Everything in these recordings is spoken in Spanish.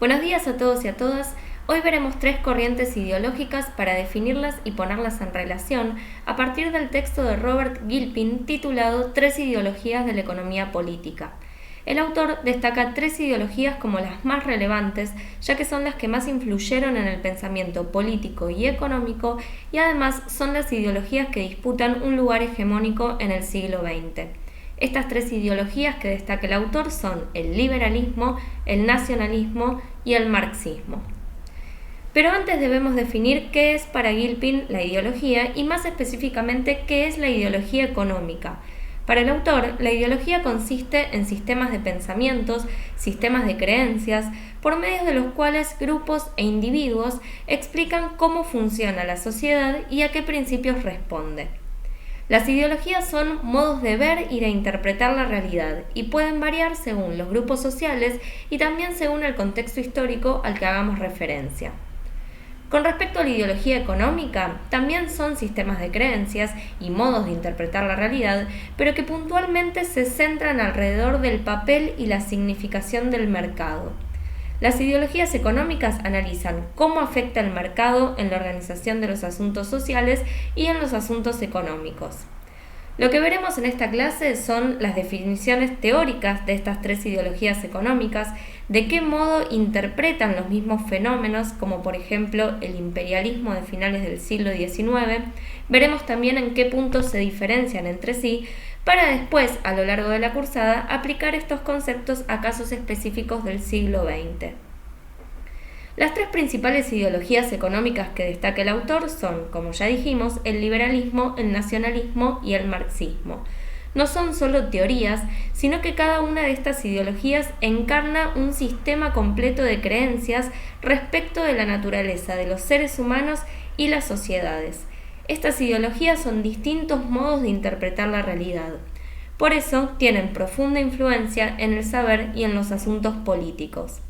Buenos días a todos y a todas. Hoy veremos tres corrientes ideológicas para definirlas y ponerlas en relación a partir del texto de Robert Gilpin titulado Tres ideologías de la economía política. El autor destaca tres ideologías como las más relevantes, ya que son las que más influyeron en el pensamiento político y económico y además son las ideologías que disputan un lugar hegemónico en el siglo XX. Estas tres ideologías que destaca el autor son el liberalismo, el nacionalismo y el marxismo. Pero antes debemos definir qué es para Gilpin la ideología y más específicamente qué es la ideología económica. Para el autor, la ideología consiste en sistemas de pensamientos, sistemas de creencias, por medio de los cuales grupos e individuos explican cómo funciona la sociedad y a qué principios responde. Las ideologías son modos de ver y de interpretar la realidad y pueden variar según los grupos sociales y también según el contexto histórico al que hagamos referencia. Con respecto a la ideología económica, también son sistemas de creencias y modos de interpretar la realidad, pero que puntualmente se centran alrededor del papel y la significación del mercado. Las ideologías económicas analizan cómo afecta el mercado en la organización de los asuntos sociales y en los asuntos económicos. Lo que veremos en esta clase son las definiciones teóricas de estas tres ideologías económicas, de qué modo interpretan los mismos fenómenos, como por ejemplo el imperialismo de finales del siglo XIX, veremos también en qué puntos se diferencian entre sí, para después, a lo largo de la cursada, aplicar estos conceptos a casos específicos del siglo XX. Las tres principales ideologías económicas que destaca el autor son, como ya dijimos, el liberalismo, el nacionalismo y el marxismo. No son solo teorías, sino que cada una de estas ideologías encarna un sistema completo de creencias respecto de la naturaleza de los seres humanos y las sociedades. Estas ideologías son distintos modos de interpretar la realidad. Por eso tienen profunda influencia en el saber y en los asuntos políticos.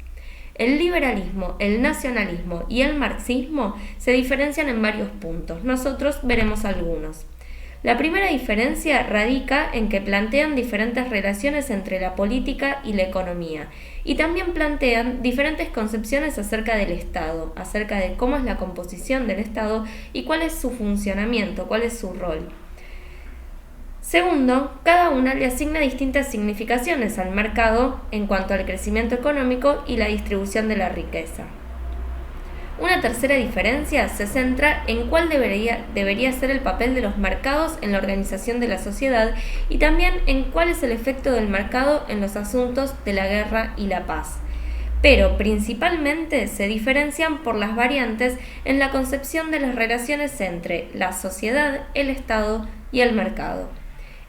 El liberalismo, el nacionalismo y el marxismo se diferencian en varios puntos. Nosotros veremos algunos. La primera diferencia radica en que plantean diferentes relaciones entre la política y la economía y también plantean diferentes concepciones acerca del Estado, acerca de cómo es la composición del Estado y cuál es su funcionamiento, cuál es su rol. Segundo, cada una le asigna distintas significaciones al mercado en cuanto al crecimiento económico y la distribución de la riqueza. Una tercera diferencia se centra en cuál debería ser el papel de los mercados en la organización de la sociedad y también en cuál es el efecto del mercado en los asuntos de la guerra y la paz. Pero principalmente se diferencian por las variantes en la concepción de las relaciones entre la sociedad, el Estado y el mercado.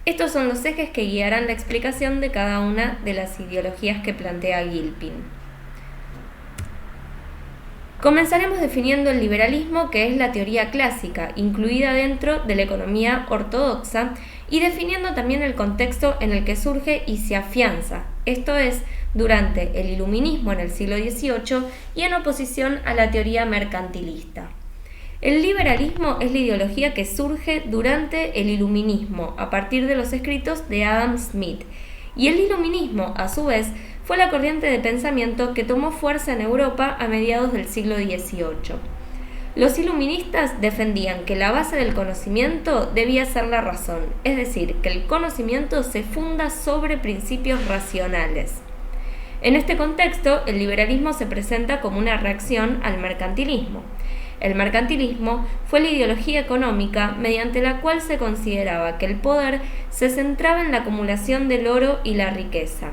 Estos son los ejes que guiarán la explicación de cada una de las ideologías que plantea Gilpin. Comenzaremos definiendo el liberalismo, que es la teoría clásica, incluida dentro de la economía ortodoxa, y definiendo también el contexto en el que surge y se afianza, esto es, durante el iluminismo en el siglo XVIII y en oposición a la teoría mercantilista. El liberalismo es la ideología que surge durante el iluminismo, a partir de los escritos de Adam Smith, y el iluminismo, a su vez, fue la corriente de pensamiento que tomó fuerza en Europa a mediados del siglo XVIII. Los iluministas defendían que la base del conocimiento debía ser la razón, es decir, que el conocimiento se funda sobre principios racionales. En este contexto, el liberalismo se presenta como una reacción al mercantilismo. El mercantilismo fue la ideología económica mediante la cual se consideraba que el poder se centraba en la acumulación del oro y la riqueza,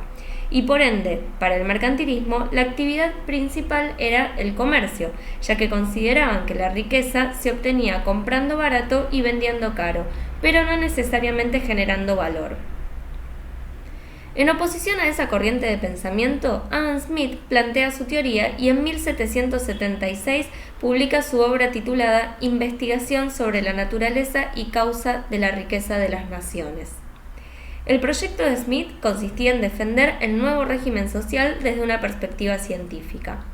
y por ende, para el mercantilismo, la actividad principal era el comercio, ya que consideraban que la riqueza se obtenía comprando barato y vendiendo caro, pero no necesariamente generando valor. En oposición a esa corriente de pensamiento, Adam Smith plantea su teoría y en 1776 publica su obra titulada Investigación sobre la naturaleza y causa de la riqueza de las naciones. El proyecto de Smith consistía en defender el nuevo régimen social desde una perspectiva científica.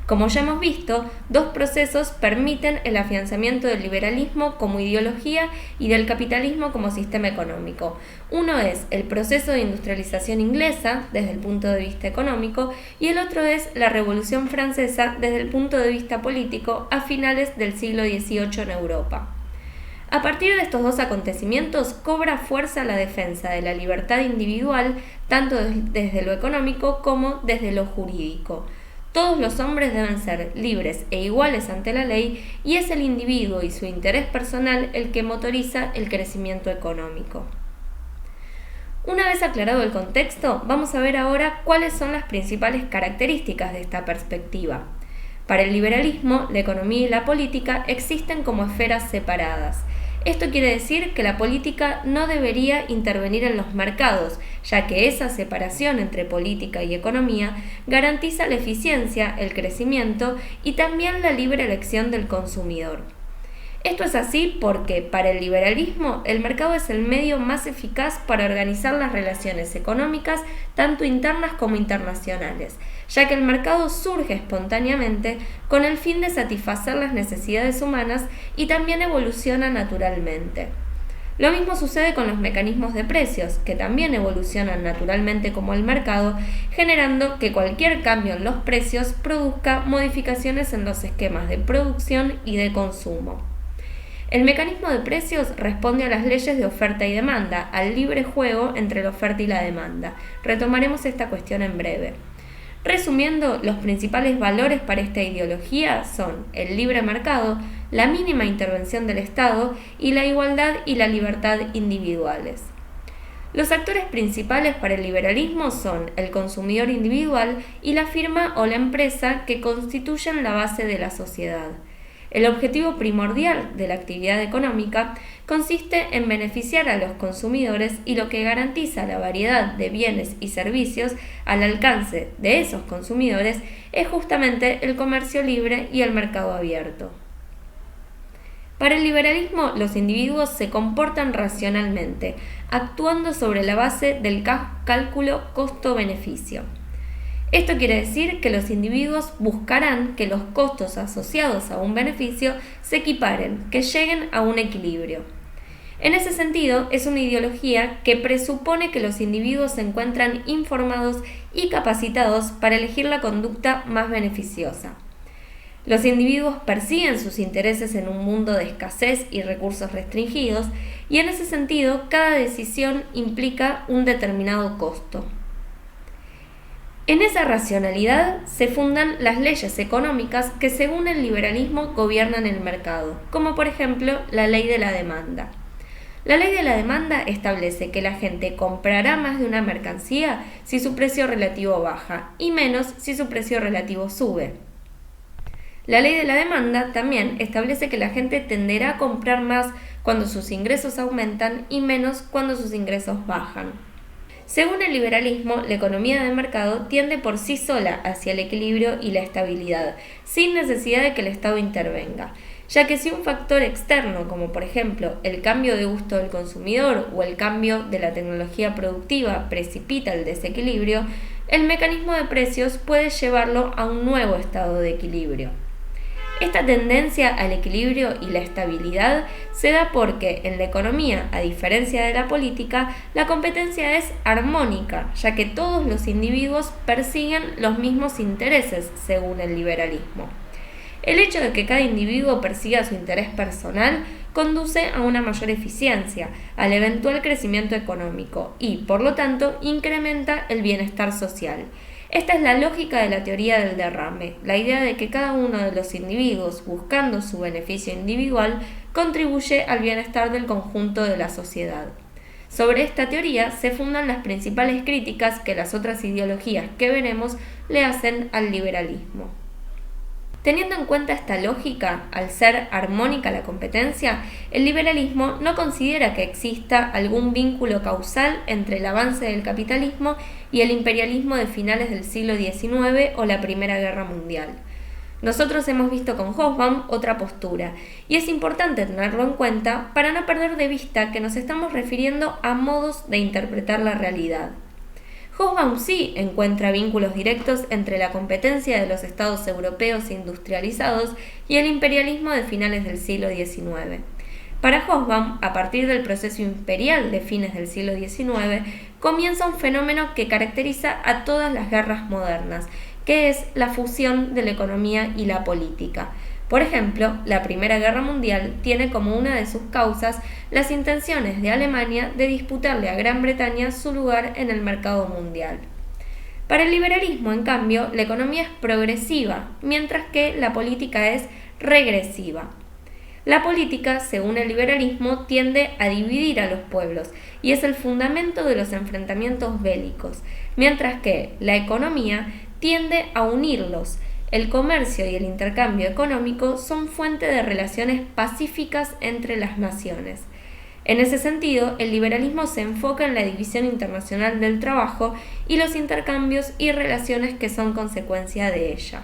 Como ya hemos visto, dos procesos permiten el afianzamiento del liberalismo como ideología y del capitalismo como sistema económico. Uno es el proceso de industrialización inglesa desde el punto de vista económico y el otro es la Revolución Francesa desde el punto de vista político a finales del siglo XVIII en Europa. A partir de estos dos acontecimientos cobra fuerza la defensa de la libertad individual tanto desde lo económico como desde lo jurídico. Todos los hombres deben ser libres e iguales ante la ley y es el individuo y su interés personal el que motoriza el crecimiento económico. Una vez aclarado el contexto, vamos a ver ahora cuáles son las principales características de esta perspectiva. Para el liberalismo, la economía y la política existen como esferas separadas. Esto quiere decir que la política no debería intervenir en los mercados, ya que esa separación entre política y economía garantiza la eficiencia, el crecimiento y también la libre elección del consumidor. Esto es así porque, para el liberalismo, el mercado es el medio más eficaz para organizar las relaciones económicas, tanto internas como internacionales, ya que el mercado surge espontáneamente con el fin de satisfacer las necesidades humanas y también evoluciona naturalmente. Lo mismo sucede con los mecanismos de precios, que también evolucionan naturalmente como el mercado, generando que cualquier cambio en los precios produzca modificaciones en los esquemas de producción y de consumo. El mecanismo de precios responde a las leyes de oferta y demanda, al libre juego entre la oferta y la demanda. Retomaremos esta cuestión en breve. Resumiendo, los principales valores para esta ideología son el libre mercado, la mínima intervención del Estado y la igualdad y la libertad individuales. Los actores principales para el liberalismo son el consumidor individual y la firma o la empresa que constituyen la base de la sociedad. El objetivo primordial de la actividad económica consiste en beneficiar a los consumidores y lo que garantiza la variedad de bienes y servicios al alcance de esos consumidores es justamente el comercio libre y el mercado abierto. Para el liberalismo, los individuos se comportan racionalmente, actuando sobre la base del cálculo costo-beneficio. Esto quiere decir que los individuos buscarán que los costos asociados a un beneficio se equiparen, que lleguen a un equilibrio. En ese sentido, es una ideología que presupone que los individuos se encuentran informados y capacitados para elegir la conducta más beneficiosa. Los individuos persiguen sus intereses en un mundo de escasez y recursos restringidos, y en ese sentido, cada decisión implica un determinado costo. En esa racionalidad se fundan las leyes económicas que según el liberalismo gobiernan el mercado, como por ejemplo la ley de la demanda. La ley de la demanda establece que la gente comprará más de una mercancía si su precio relativo baja y menos si su precio relativo sube. La ley de la demanda también establece que la gente tenderá a comprar más cuando sus ingresos aumentan y menos cuando sus ingresos bajan. Según el liberalismo, la economía de mercado tiende por sí sola hacia el equilibrio y la estabilidad, sin necesidad de que el Estado intervenga, ya que si un factor externo, como por ejemplo el cambio de gusto del consumidor o el cambio de la tecnología productiva, precipita el desequilibrio, el mecanismo de precios puede llevarlo a un nuevo estado de equilibrio. Esta tendencia al equilibrio y la estabilidad se da porque en la economía, a diferencia de la política, la competencia es armónica, ya que todos los individuos persiguen los mismos intereses, según el liberalismo. El hecho de que cada individuo persiga su interés personal conduce a una mayor eficiencia, al eventual crecimiento económico y, por lo tanto, incrementa el bienestar social. Esta es la lógica de la teoría del derrame, la idea de que cada uno de los individuos, buscando su beneficio individual, contribuye al bienestar del conjunto de la sociedad. Sobre esta teoría se fundan las principales críticas que las otras ideologías que veremos le hacen al liberalismo. Teniendo en cuenta esta lógica, al ser armónica la competencia, el liberalismo no considera que exista algún vínculo causal entre el avance del capitalismo y el imperialismo de finales del siglo XIX o la Primera Guerra Mundial. Nosotros hemos visto con Hobsbawm otra postura, y es importante tenerlo en cuenta para no perder de vista que nos estamos refiriendo a modos de interpretar la realidad. Hobsbawm sí encuentra vínculos directos entre la competencia de los estados europeos industrializados y el imperialismo de finales del siglo XIX. Para Hobsbawm, a partir del proceso imperial de fines del siglo XIX, comienza un fenómeno que caracteriza a todas las guerras modernas, que es la fusión de la economía y la política. Por ejemplo, la Primera Guerra Mundial tiene como una de sus causas las intenciones de Alemania de disputarle a Gran Bretaña su lugar en el mercado mundial. Para el liberalismo, en cambio, la economía es progresiva, mientras que la política es regresiva. La política, según el liberalismo, tiende a dividir a los pueblos y es el fundamento de los enfrentamientos bélicos, mientras que la economía tiende a unirlos. El comercio y el intercambio económico son fuente de relaciones pacíficas entre las naciones. En ese sentido, el liberalismo se enfoca en la división internacional del trabajo y los intercambios y relaciones que son consecuencia de ella.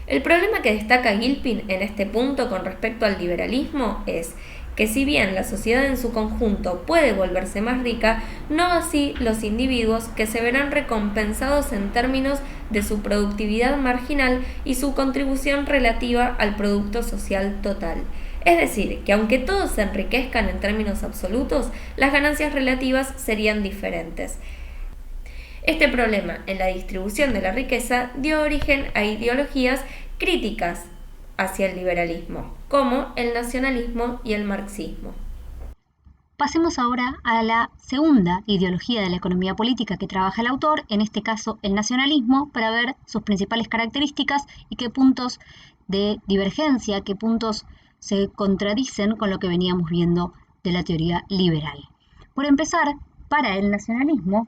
El problema que destaca Gilpin en este punto con respecto al liberalismo es que si bien la sociedad en su conjunto puede volverse más rica, no así los individuos que se verán recompensados en términos de su productividad marginal y su contribución relativa al producto social total. Es decir, que aunque todos se enriquezcan en términos absolutos, las ganancias relativas serían diferentes. Este problema en la distribución de la riqueza dio origen a ideologías críticas hacia el liberalismo, como el nacionalismo y el marxismo. Pasemos ahora a la segunda ideología de la economía política que trabaja el autor, en este caso el nacionalismo, para ver sus principales características y qué puntos de divergencia, qué puntos se contradicen con lo que veníamos viendo de la teoría liberal. Por empezar, para el nacionalismo,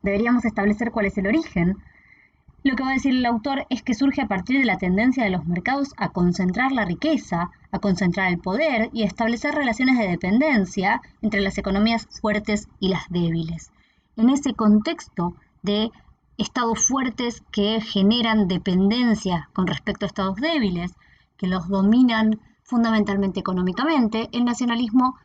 deberíamos establecer cuál es el origen. Lo que va a decir el autor es que surge a partir de la tendencia de los mercados a concentrar la riqueza, a concentrar el poder y a establecer relaciones de dependencia entre las economías fuertes y las débiles. En ese contexto de estados fuertes que generan dependencia con respecto a estados débiles, que los dominan fundamentalmente económicamente, el nacionalismo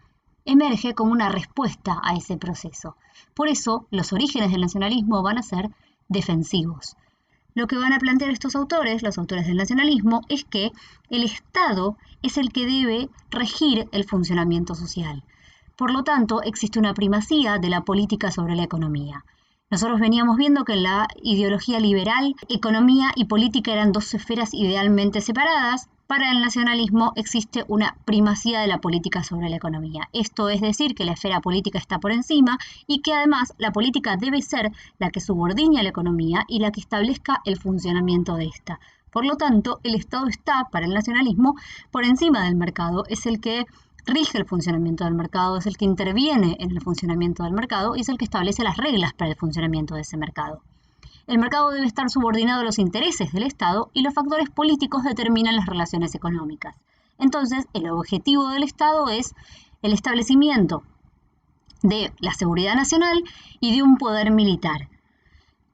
emerge como una respuesta a ese proceso. Por eso, los orígenes del nacionalismo van a ser defensivos. Lo que van a plantear estos autores, los autores del nacionalismo, es que el Estado es el que debe regir el funcionamiento social. Por lo tanto, existe una primacía de la política sobre la economía. Nosotros veníamos viendo que en la ideología liberal, economía y política eran dos esferas idealmente separadas. Para el nacionalismo existe una primacía de la política sobre la economía. Esto es decir, que la esfera política está por encima y que además la política debe ser la que subordine a la economía y la que establezca el funcionamiento de esta. Por lo tanto, el Estado está, para el nacionalismo, por encima del mercado, es el que rige el funcionamiento del mercado, es el que interviene en el funcionamiento del mercado y es el que establece las reglas para el funcionamiento de ese mercado. El mercado debe estar subordinado a los intereses del Estado y los factores políticos determinan las relaciones económicas. Entonces, el objetivo del Estado es el establecimiento de la seguridad nacional y de un poder militar.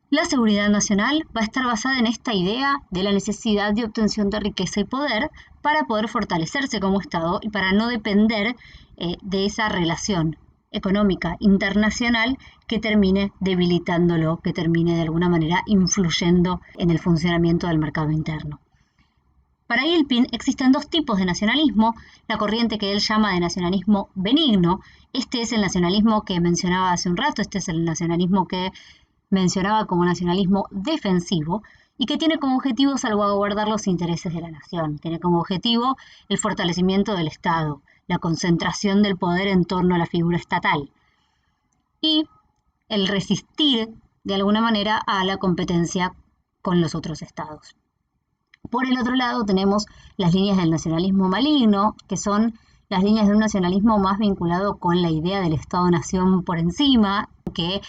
La seguridad nacional va a estar basada en esta idea de la necesidad de obtención de riqueza y poder para poder fortalecerse como Estado y para no depender de esa relación económica internacional que termine debilitándolo, que termine de alguna manera influyendo en el funcionamiento del mercado interno. Para Gilpin existen dos tipos de nacionalismo, la corriente que él llama de nacionalismo benigno. Este es el nacionalismo que mencionaba hace un rato, este es el nacionalismo que mencionaba como nacionalismo defensivo y que tiene como objetivo salvaguardar los intereses de la nación, tiene como objetivo el fortalecimiento del Estado, la concentración del poder en torno a la figura estatal y el resistir de alguna manera a la competencia con los otros estados. Por el otro lado tenemos las líneas del nacionalismo maligno, que son las líneas de un nacionalismo más vinculado con la idea del Estado-nación por encima, que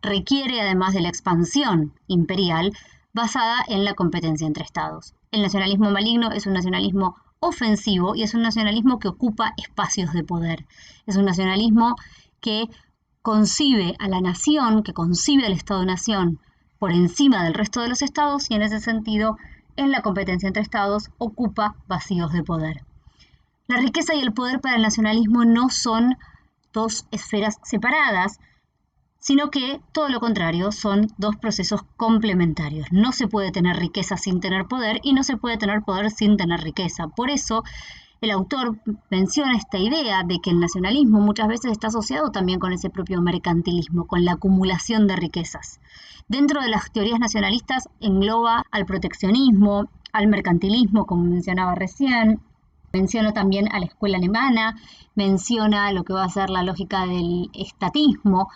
requiere además de la expansión imperial basada en la competencia entre estados. El nacionalismo maligno es un nacionalismo ofensivo y es un nacionalismo que ocupa espacios de poder. Es un nacionalismo que concibe a la nación, que concibe al Estado-nación por encima del resto de los estados y en ese sentido, en la competencia entre estados, ocupa vacíos de poder. La riqueza y el poder para el nacionalismo no son dos esferas separadas, sino que todo lo contrario, son dos procesos complementarios. No se puede tener riqueza sin tener poder y no se puede tener poder sin tener riqueza. Por eso, el autor menciona esta idea de que el nacionalismo muchas veces está asociado también con ese propio mercantilismo, con la acumulación de riquezas. Dentro de las teorías nacionalistas engloba al proteccionismo, al mercantilismo, como mencionaba recién, menciona también a la escuela alemana, menciona lo que va a ser la lógica del estatismo,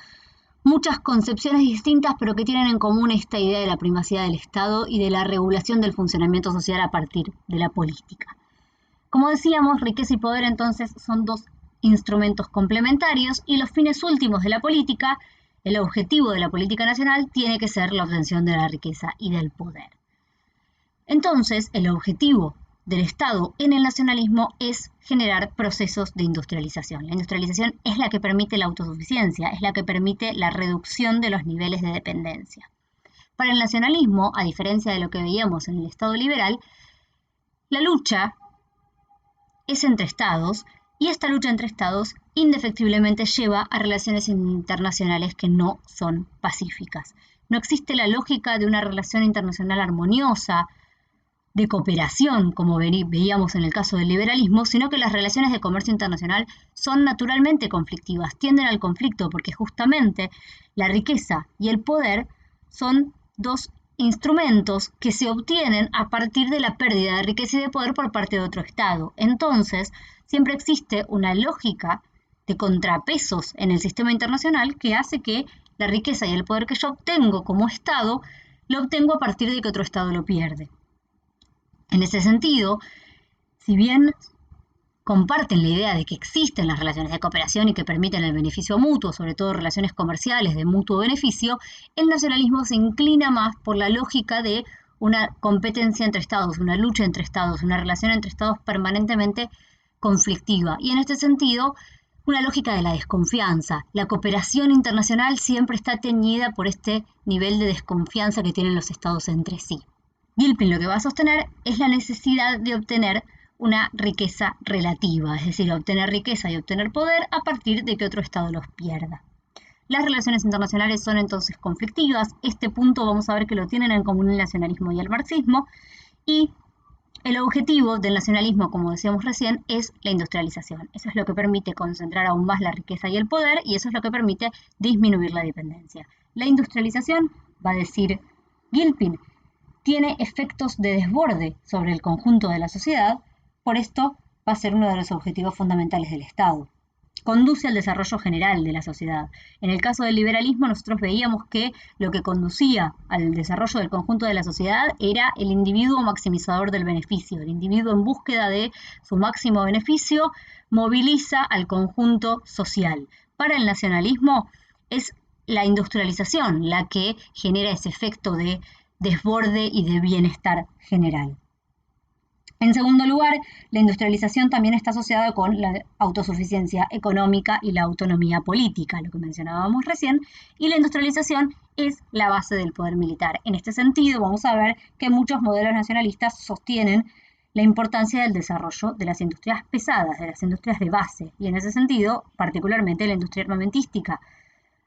muchas concepciones distintas pero que tienen en común esta idea de la primacía del Estado y de la regulación del funcionamiento social a partir de la política. Como decíamos, riqueza y poder entonces son dos instrumentos complementarios y los fines últimos de la política, el objetivo de la política nacional tiene que ser la obtención de la riqueza y del poder. Entonces, el objetivo del Estado en el nacionalismo es generar procesos de industrialización. La industrialización es la que permite la autosuficiencia, es la que permite la reducción de los niveles de dependencia. Para el nacionalismo, a diferencia de lo que veíamos en el Estado liberal, la lucha es entre Estados y esta lucha entre Estados indefectiblemente lleva a relaciones internacionales que no son pacíficas. No existe la lógica de una relación internacional armoniosa, de cooperación, como veíamos en el caso del liberalismo, sino que las relaciones de comercio internacional son naturalmente conflictivas, tienden al conflicto porque justamente la riqueza y el poder son dos instrumentos que se obtienen a partir de la pérdida de riqueza y de poder por parte de otro Estado. Entonces, siempre existe una lógica de contrapesos en el sistema internacional que hace que la riqueza y el poder que yo obtengo como Estado, lo obtengo a partir de que otro Estado lo pierde. En ese sentido, si bien comparten la idea de que existen las relaciones de cooperación y que permiten el beneficio mutuo, sobre todo relaciones comerciales de mutuo beneficio, el nacionalismo se inclina más por la lógica de una competencia entre Estados, una lucha entre Estados, una relación entre Estados permanentemente conflictiva. Y en este sentido, una lógica de la desconfianza. La cooperación internacional siempre está teñida por este nivel de desconfianza que tienen los Estados entre sí. Gilpin lo que va a sostener es la necesidad de obtener una riqueza relativa, es decir, obtener riqueza y obtener poder a partir de que otro Estado los pierda. Las relaciones internacionales son entonces conflictivas. Este punto vamos a ver que lo tienen en común el nacionalismo y el marxismo. Y el objetivo del nacionalismo, como decíamos recién, es la industrialización. Eso es lo que permite concentrar aún más la riqueza y el poder y eso es lo que permite disminuir la dependencia. La industrialización, va a decir Gilpin, tiene efectos de desborde sobre el conjunto de la sociedad, por esto va a ser uno de los objetivos fundamentales del Estado. Conduce al desarrollo general de la sociedad. En el caso del liberalismo nosotros veíamos que lo que conducía al desarrollo del conjunto de la sociedad era el individuo maximizador del beneficio. El individuo en búsqueda de su máximo beneficio moviliza al conjunto social. Para el nacionalismo es la industrialización la que genera ese efecto de desborde y de bienestar general. En segundo lugar, la industrialización también está asociada con la autosuficiencia económica y la autonomía política, lo que mencionábamos recién, y la industrialización es la base del poder militar. En este sentido, vamos a ver que muchos modelos nacionalistas sostienen la importancia del desarrollo de las industrias pesadas, de las industrias de base, y en ese sentido, particularmente la industria armamentística,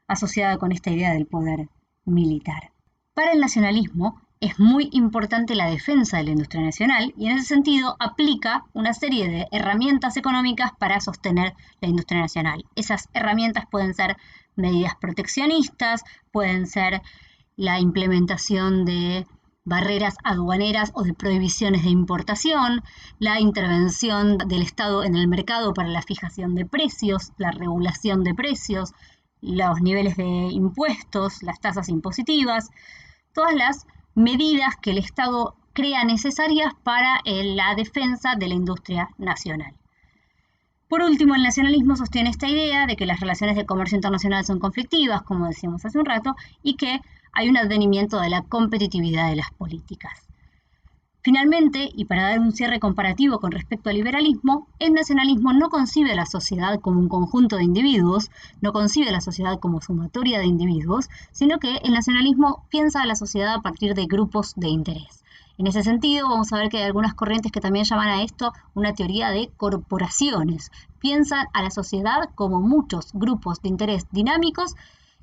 asociada con esta idea del poder militar. Para el nacionalismo es muy importante la defensa de la industria nacional y en ese sentido aplica una serie de herramientas económicas para sostener la industria nacional. Esas herramientas pueden ser medidas proteccionistas, pueden ser la implementación de barreras aduaneras o de prohibiciones de importación, la intervención del Estado en el mercado para la fijación de precios, la regulación de precios, los niveles de impuestos, las tasas impositivas, todas las medidas que el Estado crea necesarias para la defensa de la industria nacional. Por último, el nacionalismo sostiene esta idea de que las relaciones de comercio internacional son conflictivas, como decíamos hace un rato, y que hay un advenimiento de la competitividad de las políticas. Finalmente, y para dar un cierre comparativo con respecto al liberalismo, el nacionalismo no concibe a la sociedad como un conjunto de individuos, no concibe a la sociedad como sumatoria de individuos, sino que el nacionalismo piensa a la sociedad a partir de grupos de interés. En ese sentido, vamos a ver que hay algunas corrientes que también llaman a esto una teoría de corporaciones. Piensan a la sociedad como muchos grupos de interés dinámicos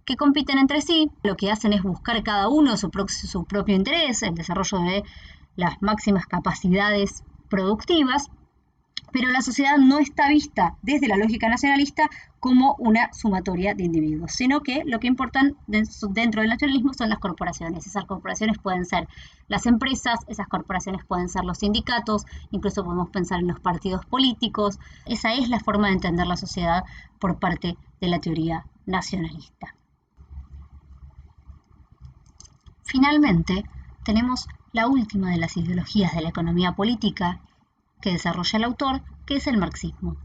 que compiten entre sí, lo que hacen es buscar cada uno su propio interés, el desarrollo de las máximas capacidades productivas, pero la sociedad no está vista desde la lógica nacionalista como una sumatoria de individuos, sino que lo que importan dentro del nacionalismo son las corporaciones. Esas corporaciones pueden ser las empresas, esas corporaciones pueden ser los sindicatos, incluso podemos pensar en los partidos políticos. Esa es la forma de entender la sociedad por parte de la teoría nacionalista. Finalmente, tenemos la última de las ideologías de la economía política que desarrolla el autor, que es el marxismo.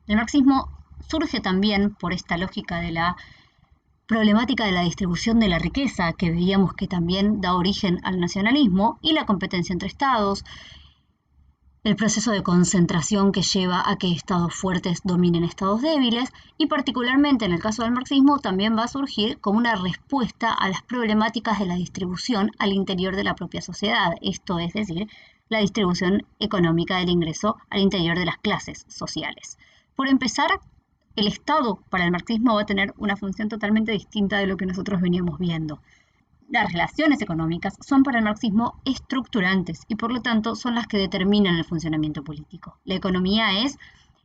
El marxismo surge también por esta lógica de la problemática de la distribución de la riqueza, que veíamos que también da origen al nacionalismo, y la competencia entre estados, el proceso de concentración que lleva a que estados fuertes dominen estados débiles, y particularmente en el caso del marxismo también va a surgir como una respuesta a las problemáticas de la distribución al interior de la propia sociedad, esto es decir, la distribución económica del ingreso al interior de las clases sociales. Por empezar, el Estado para el marxismo va a tener una función totalmente distinta de lo que nosotros veníamos viendo. Las relaciones económicas son para el marxismo estructurantes y por lo tanto son las que determinan el funcionamiento político. La economía es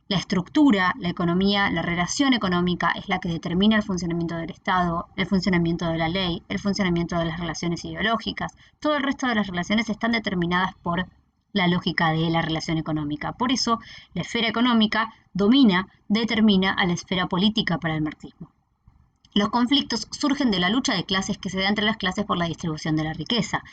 la estructura, la economía, la relación económica es la que determina el funcionamiento del Estado, el funcionamiento de la ley, el funcionamiento de las relaciones ideológicas. Todo el resto de las relaciones están determinadas por la lógica de la relación económica. Por eso, la esfera económica determina a la esfera política para el marxismo. Los conflictos surgen de la lucha de clases que se da entre las clases por la distribución de la riqueza.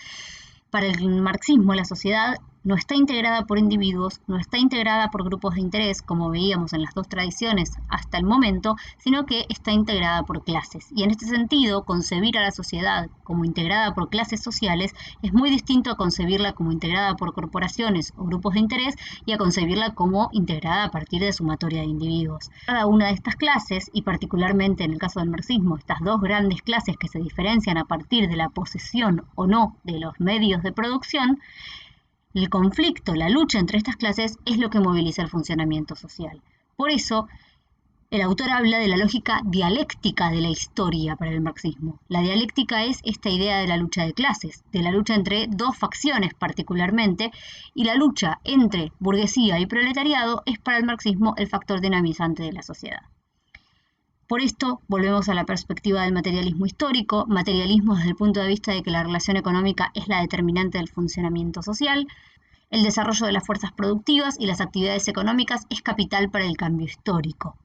Para el marxismo, la sociedad no está integrada por individuos, no está integrada por grupos de interés, como veíamos en las dos tradiciones hasta el momento, sino que está integrada por clases. Y en este sentido, concebir a la sociedad como integrada por clases sociales es muy distinto a concebirla como integrada por corporaciones o grupos de interés y a concebirla como integrada a partir de sumatoria de individuos. Cada una de estas clases, y particularmente en el caso del marxismo, estas dos grandes clases que se diferencian a partir de la posesión o no de los medios de producción, el conflicto, la lucha entre estas clases es lo que moviliza el funcionamiento social. Por eso, el autor habla de la lógica dialéctica de la historia para el marxismo. La dialéctica es esta idea de la lucha de clases, de la lucha entre dos facciones particularmente, y la lucha entre burguesía y proletariado es para el marxismo el factor dinamizante de la sociedad. Por esto, volvemos a la perspectiva del materialismo histórico, materialismo desde el punto de vista de que la relación económica es la determinante del funcionamiento social, el desarrollo de las fuerzas productivas y las actividades económicas es capital para el cambio histórico.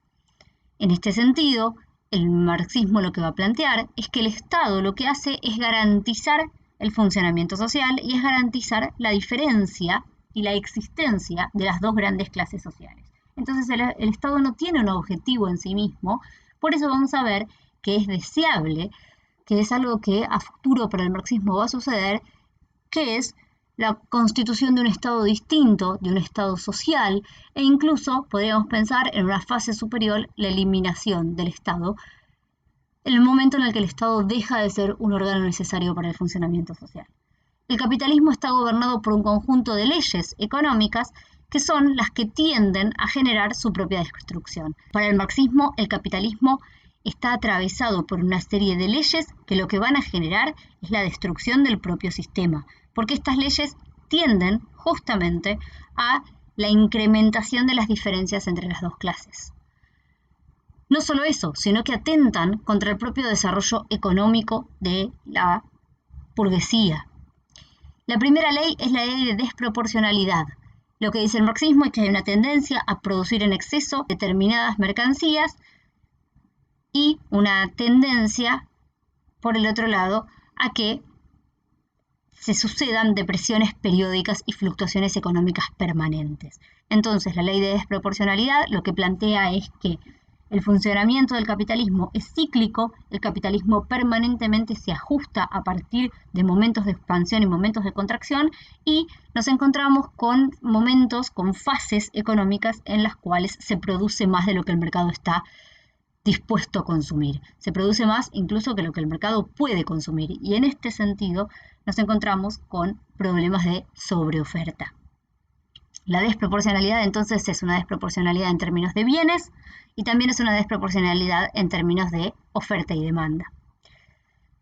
En este sentido, el marxismo lo que va a plantear es que el Estado lo que hace es garantizar el funcionamiento social y es garantizar la diferencia y la existencia de las dos grandes clases sociales. Entonces el Estado no tiene un objetivo en sí mismo. Por eso vamos a ver que es deseable, que es algo que a futuro para el marxismo va a suceder, que es la constitución de un Estado distinto, de un Estado social, e incluso podríamos pensar en una fase superior la eliminación del Estado, en el momento en el que el Estado deja de ser un órgano necesario para el funcionamiento social. El capitalismo está gobernado por un conjunto de leyes económicas que son las que tienden a generar su propia destrucción. Para el marxismo, el capitalismo está atravesado por una serie de leyes que lo que van a generar es la destrucción del propio sistema, porque estas leyes tienden justamente a la incrementación de las diferencias entre las dos clases. No solo eso, sino que atentan contra el propio desarrollo económico de la burguesía. La primera ley es la ley de desproporcionalidad. Lo que dice el marxismo es que hay una tendencia a producir en exceso determinadas mercancías y una tendencia, por el otro lado, a que se sucedan depresiones periódicas y fluctuaciones económicas permanentes. Entonces, la ley de desproporcionalidad lo que plantea es que el funcionamiento del capitalismo es cíclico, el capitalismo permanentemente se ajusta a partir de momentos de expansión y momentos de contracción y nos encontramos con momentos, con fases económicas en las cuales se produce más de lo que el mercado está dispuesto a consumir. Se produce más incluso que lo que el mercado puede consumir y en este sentido nos encontramos con problemas de sobreoferta. La desproporcionalidad entonces es una desproporcionalidad en términos de bienes y también es una desproporcionalidad en términos de oferta y demanda.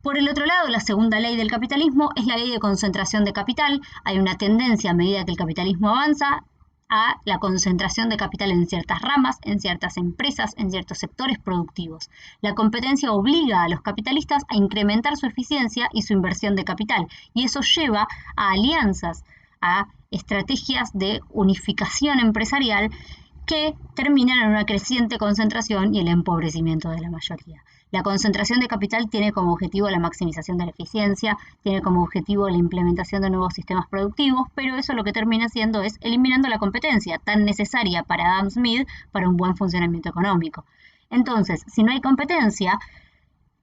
Por el otro lado, la segunda ley del capitalismo es la ley de concentración de capital. Hay una tendencia a medida que el capitalismo avanza a la concentración de capital en ciertas ramas, en ciertas empresas, en ciertos sectores productivos. La competencia obliga a los capitalistas a incrementar su eficiencia y su inversión de capital, y eso lleva a alianzas, a estrategias de unificación empresarial que terminan en una creciente concentración y el empobrecimiento de la mayoría. La concentración de capital tiene como objetivo la maximización de la eficiencia, tiene como objetivo la implementación de nuevos sistemas productivos, pero eso lo que termina haciendo es eliminando la competencia tan necesaria para Adam Smith para un buen funcionamiento económico. Entonces, si no hay competencia,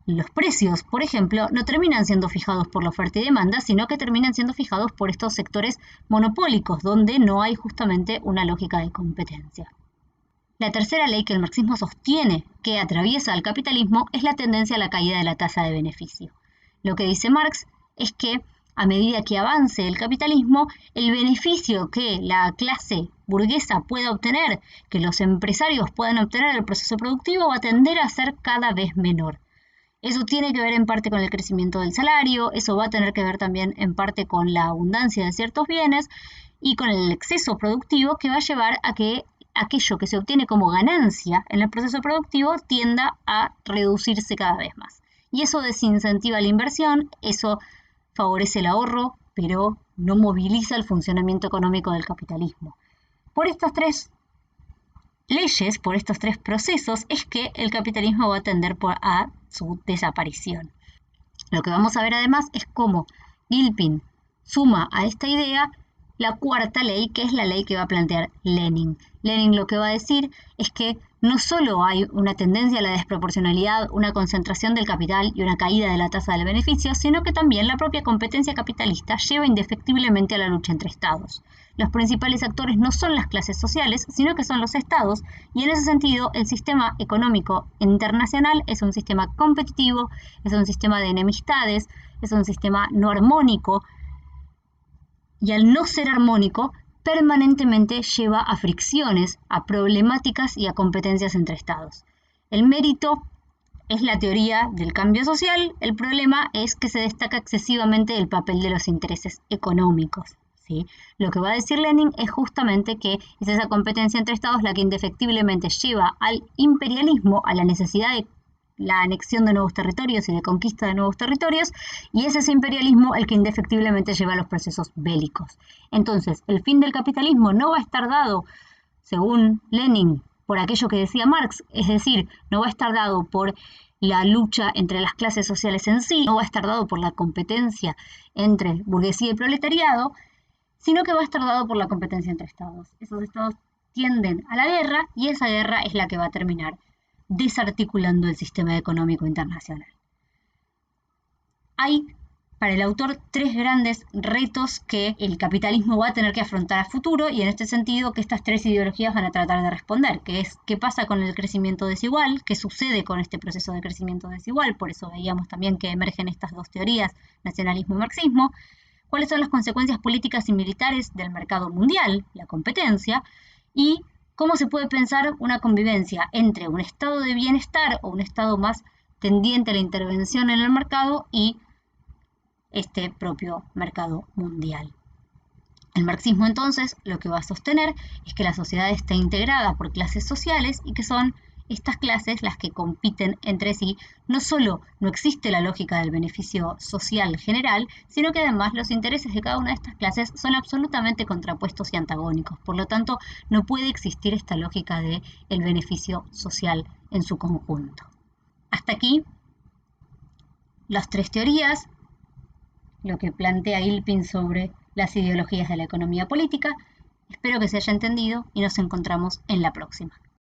los precios, por ejemplo, no terminan siendo fijados por la oferta y demanda, sino que terminan siendo fijados por estos sectores monopólicos, donde no hay justamente una lógica de competencia. La tercera ley que el marxismo sostiene que atraviesa al capitalismo es la tendencia a la caída de la tasa de beneficio. Lo que dice Marx es que a medida que avance el capitalismo, el beneficio que la clase burguesa pueda obtener, que los empresarios puedan obtener del proceso productivo, va a tender a ser cada vez menor. Eso tiene que ver en parte con el crecimiento del salario, eso va a tener que ver también en parte con la abundancia de ciertos bienes y con el exceso productivo que va a llevar a que aquello que se obtiene como ganancia en el proceso productivo tienda a reducirse cada vez más. Y eso desincentiva la inversión, eso favorece el ahorro, pero no moviliza el funcionamiento económico del capitalismo. Por estas tres leyes, por estos tres procesos, es que el capitalismo va a tender a su desaparición. Lo que vamos a ver además es cómo Gilpin suma a esta idea la cuarta ley, que es la ley que va a plantear Lenin. Lenin lo que va a decir es que no solo hay una tendencia a la desproporcionalidad, una concentración del capital y una caída de la tasa del beneficio, sino que también la propia competencia capitalista lleva indefectiblemente a la lucha entre estados. Los principales actores no son las clases sociales, sino que son los estados, y en ese sentido el sistema económico internacional es un sistema competitivo, es un sistema de enemistades, es un sistema no armónico, y al no ser armónico, permanentemente lleva a fricciones, a problemáticas y a competencias entre estados. El mérito es la teoría del cambio social, el problema es que se destaca excesivamente el papel de los intereses económicos. ¿Sí? Lo que va a decir Lenin es justamente que es esa competencia entre estados la que indefectiblemente lleva al imperialismo, a la necesidad de la anexión de nuevos territorios y de conquista de nuevos territorios, y es ese imperialismo el que indefectiblemente lleva a los procesos bélicos. Entonces, el fin del capitalismo no va a estar dado, según Lenin, por aquello que decía Marx, es decir, no va a estar dado por la lucha entre las clases sociales en sí, no va a estar dado por la competencia entre burguesía y proletariado, sino que va a estar dado por la competencia entre estados. Esos estados tienden a la guerra y esa guerra es la que va a terminar desarticulando el sistema económico internacional. Hay para el autor tres grandes retos que el capitalismo va a tener que afrontar a futuro y en este sentido que estas tres ideologías van a tratar de responder, que es qué pasa con el crecimiento desigual, qué sucede con este proceso de crecimiento desigual, por eso veíamos también que emergen estas dos teorías, nacionalismo y marxismo, cuáles son las consecuencias políticas y militares del mercado mundial, la competencia, y cómo se puede pensar una convivencia entre un estado de bienestar o un estado más tendiente a la intervención en el mercado y este propio mercado mundial. El marxismo entonces lo que va a sostener es que la sociedad está integrada por clases sociales y que son estas clases las que compiten entre sí. No solo no existe la lógica del beneficio social general, sino que además los intereses de cada una de estas clases son absolutamente contrapuestos y antagónicos. Por lo tanto, no puede existir esta lógica del beneficio social en su conjunto. Hasta aquí las tres teorías, lo que plantea Gilpin sobre las ideologías de la economía política. Espero que se haya entendido y nos encontramos en la próxima.